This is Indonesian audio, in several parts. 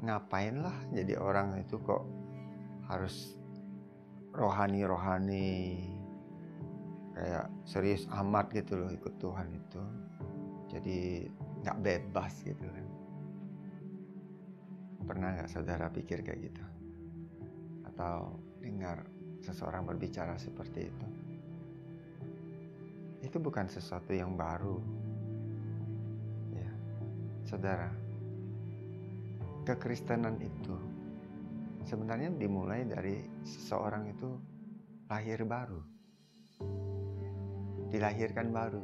ngapain lah jadi orang itu kok harus rohani-rohani, kayak serius amat gitu loh ikut Tuhan itu. Jadi nggak bebas gitu kan. Pernah nggak saudara pikir kayak gitu? Atau dengar seseorang berbicara seperti itu? Itu bukan sesuatu yang baru. Ya, saudara, kekristenan itu sebenarnya dimulai dari seseorang itu lahir baru. Dilahirkan baru.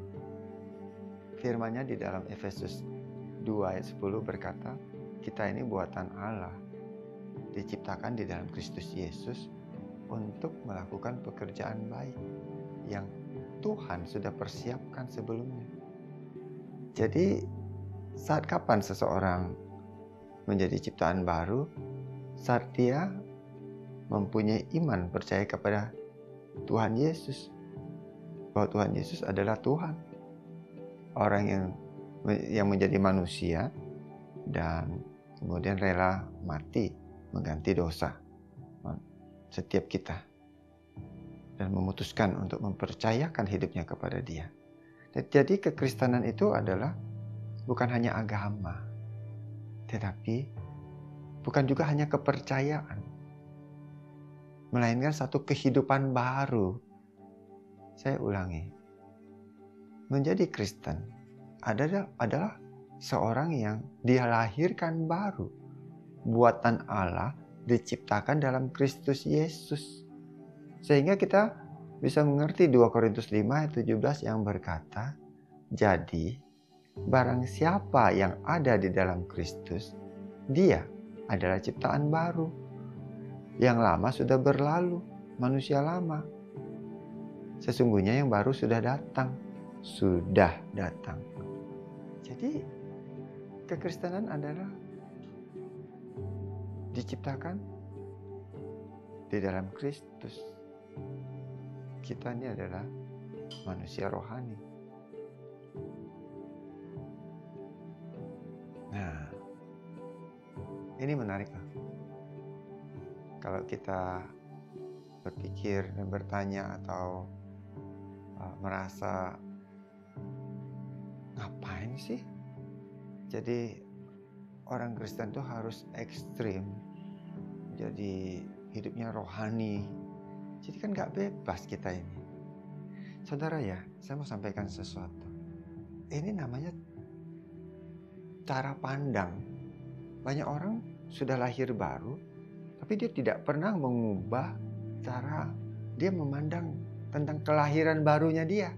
Firman-Nya di dalam Efesus 2 ayat 10 berkata, kita ini buatan Allah, diciptakan di dalam Kristus Yesus untuk melakukan pekerjaan baik yang Tuhan sudah persiapkan sebelumnya. Jadi, saat kapan seseorang menjadi ciptaan baru? Saat dia mempunyai iman percaya kepada Tuhan Yesus, bahwa Tuhan Yesus adalah Tuhan, orang yang menjadi manusia dan kemudian rela mati mengganti dosa setiap kita dan memutuskan untuk mempercayakan hidupnya kepada Dia. Jadi kekristenan itu adalah bukan hanya agama, tetapi bukan juga hanya kepercayaan, melainkan satu kehidupan baru. Saya ulangi, menjadi Kristen adalah seorang yang dia lahirkan baru, buatan Allah, diciptakan dalam Kristus Yesus. Sehingga kita bisa mengerti 2 Korintus 5 ayat 17 yang berkata, jadi barang siapa yang ada di dalam Kristus, dia adalah ciptaan baru. Yang lama sudah berlalu, manusia lama. Sesungguhnya yang baru sudah datang. Jadi kekristenan adalah diciptakan di dalam Kristus. Kita ini adalah manusia rohani. Nah, ini menarik loh. Kalau kita berpikir dan bertanya atau merasa ngapain sih jadi orang Kristen tuh harus ekstrim, jadi hidupnya rohani, jadi kan gak bebas kita ini. Saudara ya, saya mau sampaikan sesuatu. Ini namanya cara pandang. Banyak orang sudah lahir baru, tapi dia tidak pernah mengubah cara dia memandang tentang kelahiran barunya dia.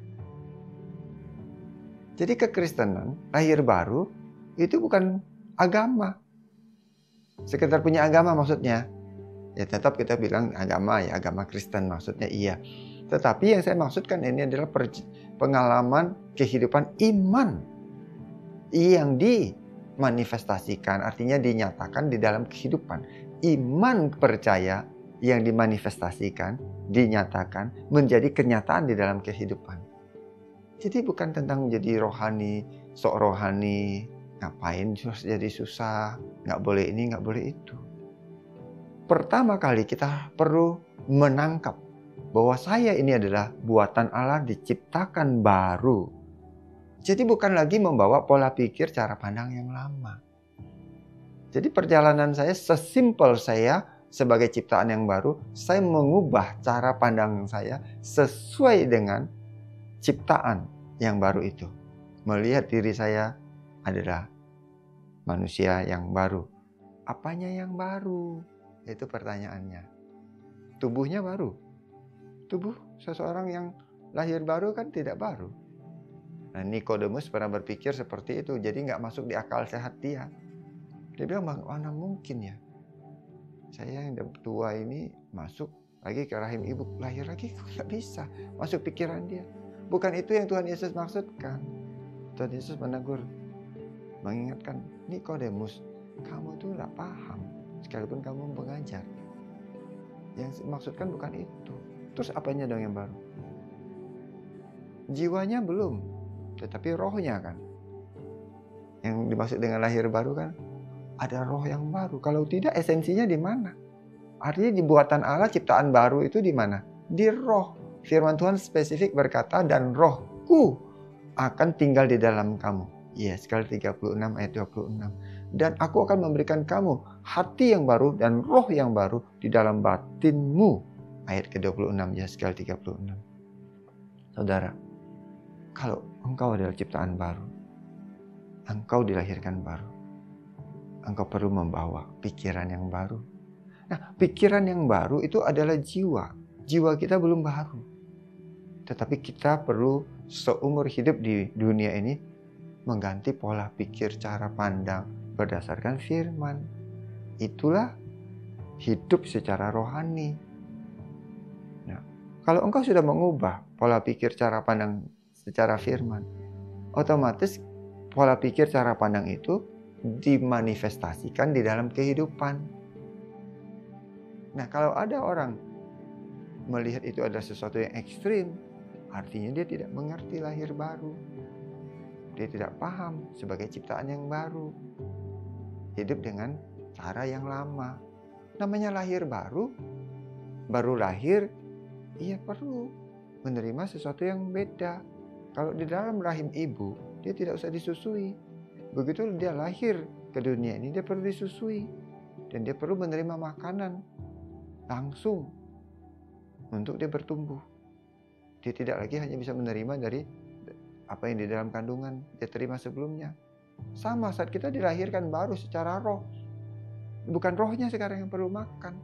Jadi kekristenan, lahir baru, itu bukan agama. Sekedar punya agama maksudnya. Ya tetap kita bilang agama ya, agama Kristen maksudnya iya. Tetapi yang saya maksudkan ini adalah pengalaman kehidupan iman yang dimanifestasikan, artinya dinyatakan di dalam kehidupan. Iman percaya yang dimanifestasikan, dinyatakan, menjadi kenyataan di dalam kehidupan. Jadi bukan tentang menjadi rohani, sok rohani, ngapain jadi susah, nggak boleh ini, nggak boleh itu. Pertama kali kita perlu menangkap bahwa saya ini adalah buatan Allah, diciptakan baru. Jadi bukan lagi membawa pola pikir cara pandang yang lama. Jadi perjalanan saya sesimpel saya sebagai ciptaan yang baru, saya mengubah cara pandang saya sesuai dengan ciptaan yang baru itu. Melihat diri saya adalah manusia yang baru. Apanya yang baru? Itu pertanyaannya. Tubuhnya baru. Tubuh seseorang yang lahir baru kan tidak baru. Nah, Nikodemus pernah berpikir seperti itu, jadi nggak masuk di akal sehat dia. Dia bilang, mana mungkin ya? Saya yang tua ini masuk lagi ke rahim ibu, lahir lagi nggak bisa masuk pikiran dia. Bukan itu yang Tuhan Yesus maksudkan. Tuhan Yesus menegur, mengingatkan, Nikodemus, kamu tuh nggak paham sekalipun kamu mengajar. Yang maksudkan bukan itu. Terus apanya dong yang baru? Jiwanya belum, tetapi rohnya kan. Yang dimaksud dengan lahir baru kan ada roh yang baru. Kalau tidak, esensinya di mana? Artinya di buatan Allah, ciptaan baru itu di mana? Di roh. Firman Tuhan spesifik berkata, dan rohku akan tinggal di dalam kamu. Yeskal 36 ayat 26. Dan aku akan memberikan kamu hati yang baru dan roh yang baru di dalam batinmu. Ayat ke-26, Yeskal 36. Saudara, kalau engkau adalah ciptaan baru, engkau dilahirkan baru, engkau perlu membawa pikiran yang baru. Nah, pikiran yang baru itu adalah jiwa. Jiwa kita belum baru. Tetapi kita perlu seumur hidup di dunia ini mengganti pola pikir, cara pandang berdasarkan firman. Itulah hidup secara rohani. Nah, kalau engkau sudah mengubah pola pikir, cara pandang secara firman, otomatis pola pikir, cara pandang itu dimanifestasikan di dalam kehidupan. Nah, kalau ada orang melihat itu adalah sesuatu yang ekstrim, artinya dia tidak mengerti lahir baru. Dia tidak paham sebagai ciptaan yang baru. Hidup dengan cara yang lama. Namanya lahir baru, baru lahir, ia perlu menerima sesuatu yang beda. Kalau di dalam rahim ibu, dia tidak usah disusui. Begitu dia lahir ke dunia ini, dia perlu disusui. Dan dia perlu menerima makanan langsung untuk dia bertumbuh. Dia tidak lagi hanya bisa menerima dari apa yang di dalam kandungan dia terima sebelumnya. Sama saat kita dilahirkan baru secara roh. Bukan rohnya sekarang yang perlu makan.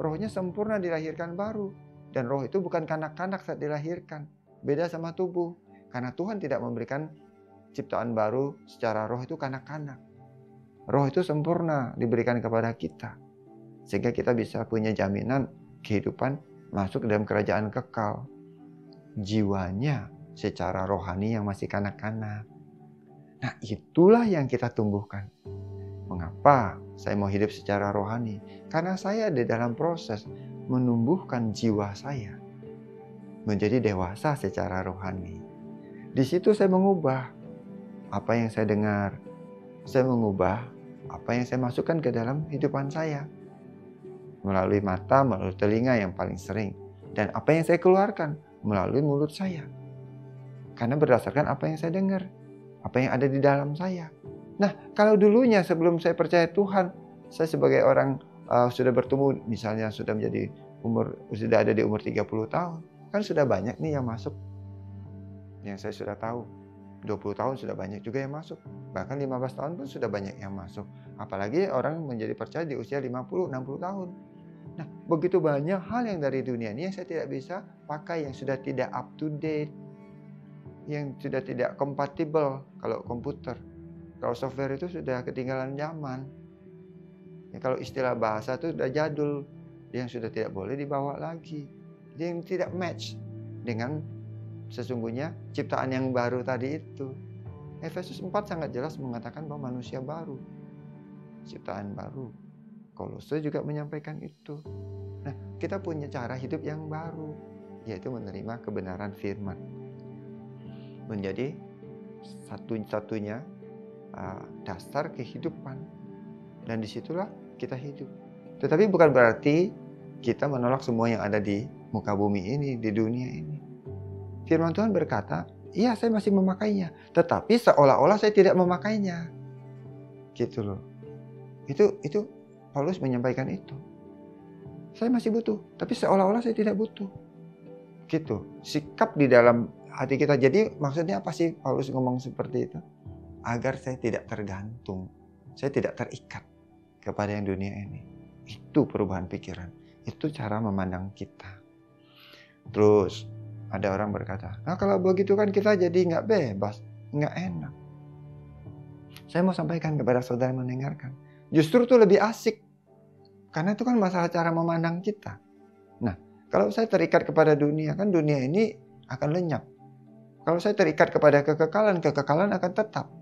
Rohnya sempurna dilahirkan baru. Dan roh itu bukan kanak-kanak saat dilahirkan. Beda sama tubuh. Karena Tuhan tidak memberikan ciptaan baru secara roh itu kanak-kanak. Roh itu sempurna diberikan kepada kita. Sehingga kita bisa punya jaminan kehidupan masuk dalam kerajaan kekal. Jiwanya secara rohani yang masih kanak-kanak. Nah, itulah yang kita tumbuhkan. Mengapa saya mau hidup secara rohani? Karena saya di dalam proses menumbuhkan jiwa saya menjadi dewasa secara rohani. Di situ saya mengubah apa yang saya dengar. Saya mengubah apa yang saya masukkan ke dalam kehidupan saya. Melalui mata, melalui telinga yang paling sering. Dan apa yang saya keluarkan melalui mulut saya. Karena berdasarkan apa yang saya dengar. Apa yang ada di dalam saya. Nah, kalau dulunya sebelum saya percaya Tuhan, saya sebagai orang sudah bertumbuh, misalnya sudah ada di umur 30 tahun. Kan sudah banyak nih yang masuk. Yang saya sudah tahu. 20 tahun sudah banyak juga yang masuk. Bahkan 15 tahun pun sudah banyak yang masuk. Apalagi orang menjadi percaya di usia 50, 60 tahun. Nah, begitu banyak hal yang dari dunia ini yang saya tidak bisa pakai, yang sudah tidak up to date, yang sudah tidak kompatibel kalau komputer. Kalau software itu sudah ketinggalan zaman. Ya, kalau istilah bahasa itu sudah jadul, yang sudah tidak boleh dibawa lagi. Yang tidak match dengan sesungguhnya ciptaan yang baru tadi itu. Efesus 4 sangat jelas mengatakan bahwa manusia baru, ciptaan baru. Kolose juga menyampaikan itu. Nah, kita punya cara hidup yang baru, yaitu menerima kebenaran firman. Menjadi satu-satunya dasar kehidupan. Dan disitulah kita hidup. Tetapi bukan berarti kita menolak semua yang ada di muka bumi ini, di dunia ini. Firman Tuhan berkata, iya saya masih memakainya. Tetapi seolah-olah saya tidak memakainya. Gitu loh. Itu Paulus menyampaikan itu. Saya masih butuh, tapi seolah-olah saya tidak butuh. Gitu. Sikap di dalam hati kita. Jadi maksudnya apa sih Paulus ngomong seperti itu? Agar saya tidak tergantung. Saya tidak terikat kepada yang dunia ini. Itu perubahan pikiran. Itu cara memandang kita. Terus ada orang berkata, nah kalau begitu kan kita jadi nggak bebas, nggak enak. Saya mau sampaikan kepada saudara yang mendengarkan. Justru itu lebih asik. Karena itu kan masalah cara memandang kita. Nah, kalau saya terikat kepada dunia, kan dunia ini akan lenyap. Kalau saya terikat kepada kekekalan, kekekalan akan tetap.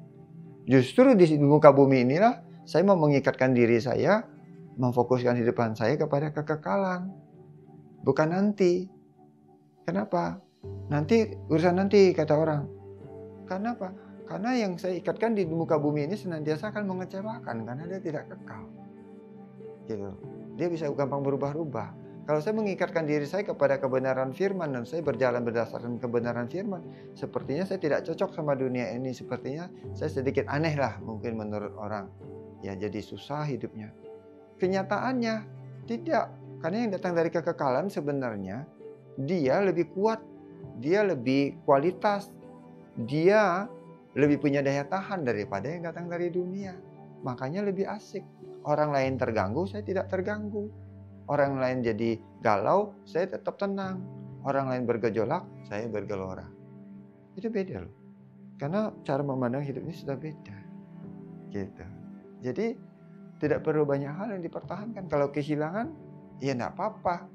Justru di muka bumi inilah saya mau mengikatkan diri saya, memfokuskan hidupan saya kepada kekekalan. Bukan nanti. Kenapa? Nanti, urusan nanti, kata orang. Kenapa? Karena yang saya ikatkan di muka bumi ini senantiasa akan mengecewakan karena dia tidak kekal. Gitu. Dia bisa gampang berubah-ubah. Kalau saya mengikatkan diri saya kepada kebenaran firman dan saya berjalan berdasarkan kebenaran firman, sepertinya saya tidak cocok sama dunia ini. Sepertinya saya sedikit aneh lah mungkin menurut orang. Ya jadi susah hidupnya. Kenyataannya tidak. Karena yang datang dari kekekalan sebenarnya dia lebih kuat, dia lebih kualitas, dia lebih punya daya tahan daripada yang datang dari dunia. Makanya lebih asik. Orang lain terganggu, saya tidak terganggu. Orang lain jadi galau, saya tetap tenang. Orang lain bergejolak, saya bergelora. Itu beda loh. Karena cara memandang hidup ini sudah beda. Gitu. Jadi tidak perlu banyak hal yang dipertahankan. Kalau kehilangan, ya enggak apa-apa.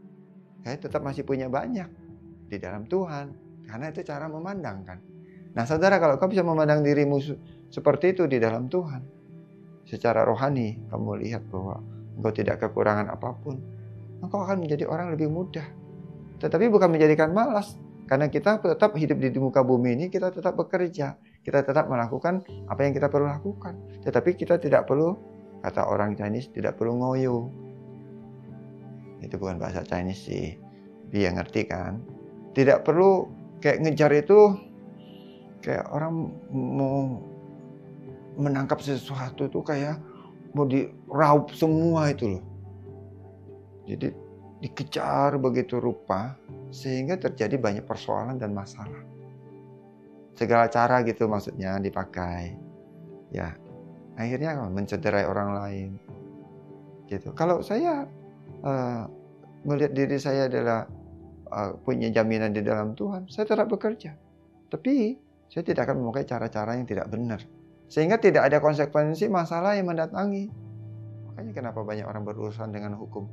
Saya tetap masih punya banyak di dalam Tuhan. Karena itu cara memandang kan. Nah saudara, kalau kau bisa memandang dirimu seperti itu di dalam Tuhan, secara rohani, kamu lihat bahwa engkau tidak kekurangan apapun, engkau akan menjadi orang lebih mudah. Tetapi bukan menjadikan malas. Karena kita tetap hidup di muka bumi ini, kita tetap bekerja. Kita tetap melakukan apa yang kita perlu lakukan. Tetapi kita tidak perlu, kata orang Chinese, tidak perlu ngoyo. Itu bukan bahasa Chinese sih. Dia ngerti kan? Tidak perlu kayak ngejar itu, kayak orang mau menangkap sesuatu tuh kayak mau diraup semua itu loh. Jadi dikejar begitu rupa sehingga terjadi banyak persoalan dan masalah. Segala cara gitu maksudnya dipakai. Ya, akhirnya mencederai orang lain. Gitu. Kalau saya melihat diri saya adalah punya jaminan di dalam Tuhan, saya tetap bekerja. Tapi saya tidak akan memakai cara-cara yang tidak benar. Sehingga tidak ada konsekuensi masalah yang mendatangi. Makanya kenapa banyak orang berurusan dengan hukum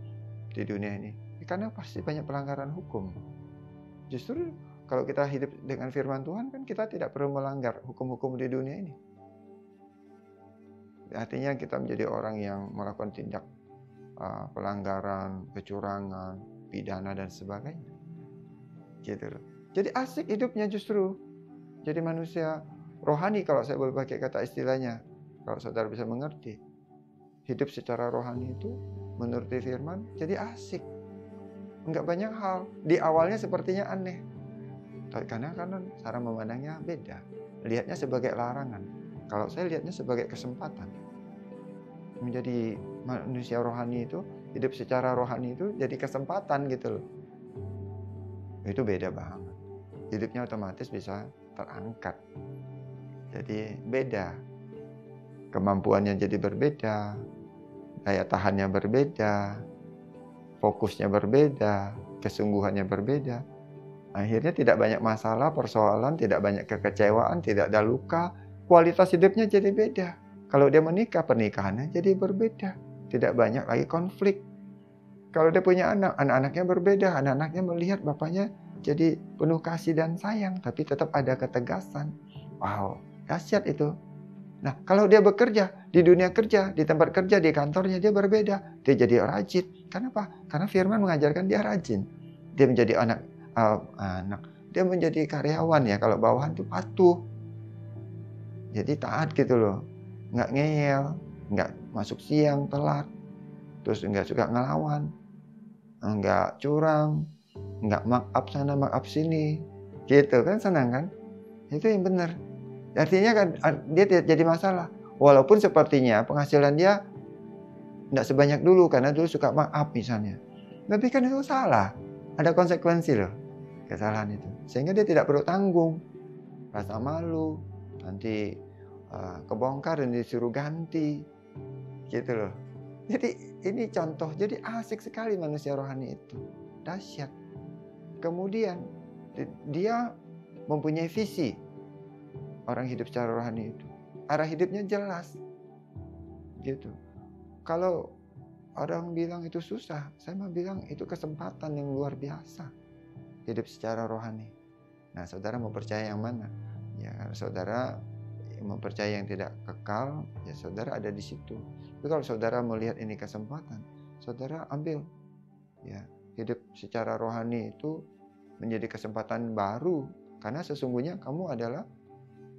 di dunia ini? Karena pasti banyak pelanggaran hukum. Justru kalau kita hidup dengan firman Tuhan kan kita tidak perlu melanggar hukum-hukum di dunia ini. Artinya kita menjadi orang yang melakukan tindak pelanggaran, kecurangan, pidana dan sebagainya. Gitu loh. Jadi asik hidupnya justru. Jadi manusia rohani kalau saya boleh pakai kata istilahnya. Kalau saudara bisa mengerti. Hidup secara rohani itu menuruti firman jadi asik. Enggak banyak hal. Di awalnya sepertinya aneh. Karena cara memandangnya beda. Lihatnya sebagai larangan. Kalau saya lihatnya sebagai kesempatan. Menjadi manusia rohani itu, hidup secara rohani itu jadi kesempatan gitu loh. Itu beda banget. Hidupnya otomatis bisa terangkat. Jadi beda. Kemampuannya jadi berbeda. Daya tahannya berbeda. Fokusnya berbeda. Kesungguhannya berbeda. Akhirnya tidak banyak masalah, persoalan, tidak banyak kekecewaan, tidak ada luka. Kualitas hidupnya jadi beda. Kalau dia menikah, pernikahannya jadi berbeda. Tidak banyak lagi konflik. Kalau dia punya anak, anak-anaknya berbeda. Anak-anaknya melihat bapaknya jadi penuh kasih dan sayang, tapi tetap ada ketegasan. Wow, dahsyat itu. Nah, kalau dia bekerja, di dunia kerja, di tempat kerja, di kantornya, dia berbeda. Dia jadi rajin. Kenapa? Karena firman mengajarkan dia rajin. Dia menjadi anak, dia menjadi karyawan ya, kalau bawahan itu patuh. Jadi taat gitu loh. Nggak ngeyel, nggak masuk siang, telat. Terus nggak suka ngelawan. Nggak curang, nggak mark up sana, mark up sini. Gitu kan, senang kan? Itu yang benar. Artinya kan dia tidak jadi masalah. Walaupun sepertinya penghasilan dia tidak sebanyak dulu karena dulu suka mark up misalnya. Tapi kan itu salah. Ada konsekuensi loh kesalahan itu. Sehingga dia tidak perlu tanggung. Rasa malu, nanti kebongkar dan disuruh ganti. Gitu loh. Jadi ini contoh. Jadi asik sekali manusia rohani itu. Dahsyat. Kemudian dia mempunyai visi. Orang hidup secara rohani itu. Arah hidupnya jelas. Gitu. Kalau orang bilang itu susah, saya mau bilang itu kesempatan yang luar biasa. Hidup secara rohani. Nah, saudara mau percaya yang mana? Ya, saudara mau percaya yang tidak kekal, ya saudara ada di situ. Tapi kalau saudara melihat ini kesempatan, saudara ambil. Ya, hidup secara rohani itu menjadi kesempatan baru. Karena sesungguhnya kamu adalah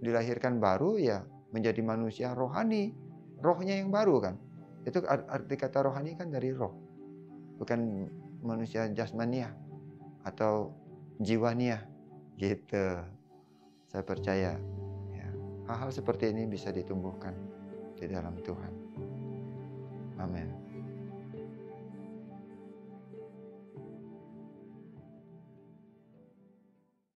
dilahirkan baru ya menjadi manusia rohani. Rohnya yang baru kan. Itu arti kata rohani kan dari roh. Bukan manusia jasmania atau jiwania gitu. Saya percaya ya, hal-hal seperti ini bisa ditumbuhkan di dalam Tuhan. Amin.